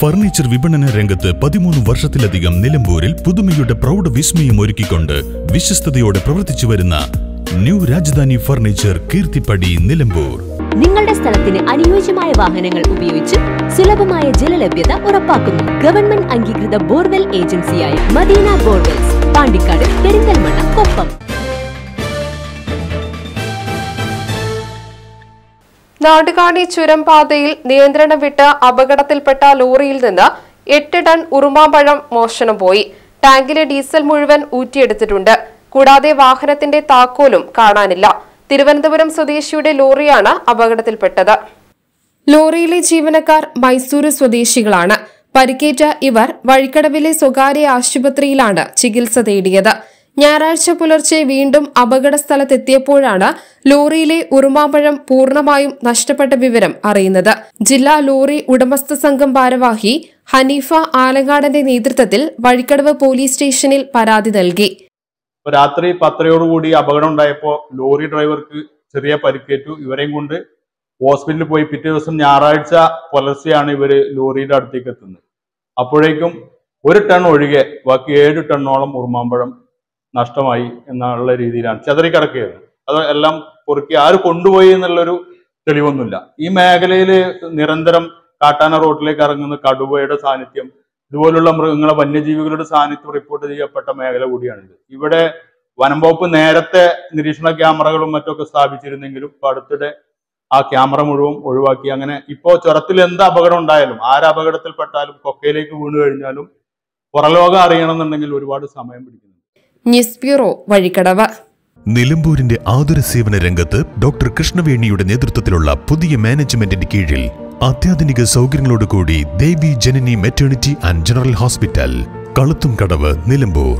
Furniture വിപണന രംഗത്ത് 13 വർഷത്തിലധികം നിലമ്പൂരിൽ പുതുമയുടെ പ്രൗഢ വിസ്മയം ഒരുക്കിക്കൊണ്ട് വിശ്വസ്തയോടെ പ്രവർത്തിച്ചു വരുന്ന ന്യൂ രാജധാനി ഫർണിച്ചർ കീർത്തിപ്പടി നിലമ്പൂർ. നിങ്ങളുടെ സ്ഥലത്തിന് അനുയോജ്യമായ വാഹനങ്ങൾ ഉപയോഗിച്ച് സുലഭമായ ജലലഭ്യത ഉറപ്പാക്കുന്നു. ഗവൺമെന്റ് അംഗീകൃത ബോർവെൽ ഏജൻസിയായ മദീന ബോർവെൽസ്, പാണ്ടിക്കാട്, പെരിന്തൽമണ്ണ, കൊപ്പം. നാടുകാണി ചുരം പാതയിൽ നിയന്ത്രണം വിട്ട് അപകടത്തിൽപ്പെട്ട ലോറിയിൽ നിന്ന് 8 ടൺ ഉറുമാമ്പഴം മോഷണം പോയി. ടാങ്കിലെ ഡീസൽ മുഴുവൻ ഊറ്റിയെടുത്തിട്ടുണ്ട്. കൂടാതെ വാഹനത്തിന്റെ താക്കോലും കാണാനില്ല. തിരുവനന്തപുരം സ്വദേശിയുടെ ലോറിയാണ് അപകടത്തിൽപ്പെട്ടത്. ലോറിയിലെ ജീവനക്കാർ മൈസൂരു സ്വദേശികളാണ്. പരിക്കേറ്റ ഇവർ വഴിക്കടവിലെ സ്വകാര്യ ആശുപത്രിയിലാണ് ചികിത്സ തേടിയത്. ഞായറാഴ്ച പുലർച്ചെ വീണ്ടും അപകട സ്ഥലത്തെത്തിയപ്പോഴാണ് ലോറിയിലെ ഉറുമാമ്പഴം പൂർണ്ണമായും നഷ്ടപ്പെട്ട വിവരം അറിയുന്നത്. ജില്ലാ ലോറി ഉടമസ്ഥ സംഘം ഭാരവാഹി ഹനീഫ ആലങ്ങാടന്റെ നേതൃത്വത്തിൽ വഴിക്കടവ് പോലീസ് സ്റ്റേഷനിൽ പരാതി നൽകി. രാത്രി 10:00 അപകടം ഉണ്ടായപ്പോൾ ലോറി ഡ്രൈവർക്ക് ചെറിയ പരിക്കേറ്റു. ഇവരെയും കൊണ്ട് ഹോസ്പിറ്റലിൽ പോയി. പിറ്റേ ദിവസം ഞായറാഴ്ച പുലർച്ചെയാണ് ഇവര് ലോറിയുടെ അടുത്തേക്ക് എത്തുന്നത്. അപ്പോഴേക്കും 1 ടൺ ഒഴികെ ബാക്കി 7 ടണ്ണോളം ഉറുമാമ്പഴം നഷ്ടമായി എന്നുള്ള രീതിയിലാണ് ചിതറിക്കിടക്കുകയായിരുന്നു. അത് എല്ലാം പൊറുക്കി ആര് കൊണ്ടുപോയി എന്നുള്ളൊരു തെളിവൊന്നുമില്ല. ഈ മേഖലയിൽ നിരന്തരം കാട്ടാന റോഡിലേക്ക് ഇറങ്ങുന്ന കടുവയുടെ സാന്നിധ്യം, ഇതുപോലുള്ള മൃഗങ്ങളെ വന്യജീവികളുടെ സാന്നിധ്യം റിപ്പോർട്ട് ചെയ്യപ്പെട്ട മേഖല കൂടിയാണിത്. ഇവിടെ വനം വകുപ്പ് നേരത്തെ നിരീക്ഷണ ക്യാമറകളും മറ്റൊക്കെ സ്ഥാപിച്ചിരുന്നെങ്കിലും ഇപ്പൊ അടുത്തിടെ ആ ക്യാമറ മുഴുവൻ ഒഴിവാക്കി. അങ്ങനെ ഇപ്പോൾ ചുരത്തിൽ എന്ത് അപകടം ഉണ്ടായാലും, ആരപകടത്തിൽപ്പെട്ടാലും, കൊക്കയിലേക്ക് വീണു കഴിഞ്ഞാലും പുറലോകം അറിയണമെന്നുണ്ടെങ്കിൽ ഒരുപാട് സമയം പിടിക്കുന്നു. News bureau, Vazhikkadavu. നിലമ്പൂരിന്റെ ആതുര സേവന രംഗത്ത് ഡോക്ടർ കൃഷ്ണവേണിയുടെ നേതൃത്വത്തിലുള്ള പുതിയ മാനേജ്മെന്റിന്റെ കീഴിൽ അത്യാധുനിക സൗകര്യങ്ങളോടുകൂടി Devi Janani maternity and general hospital, Kaluthumkadavu, Nilambur.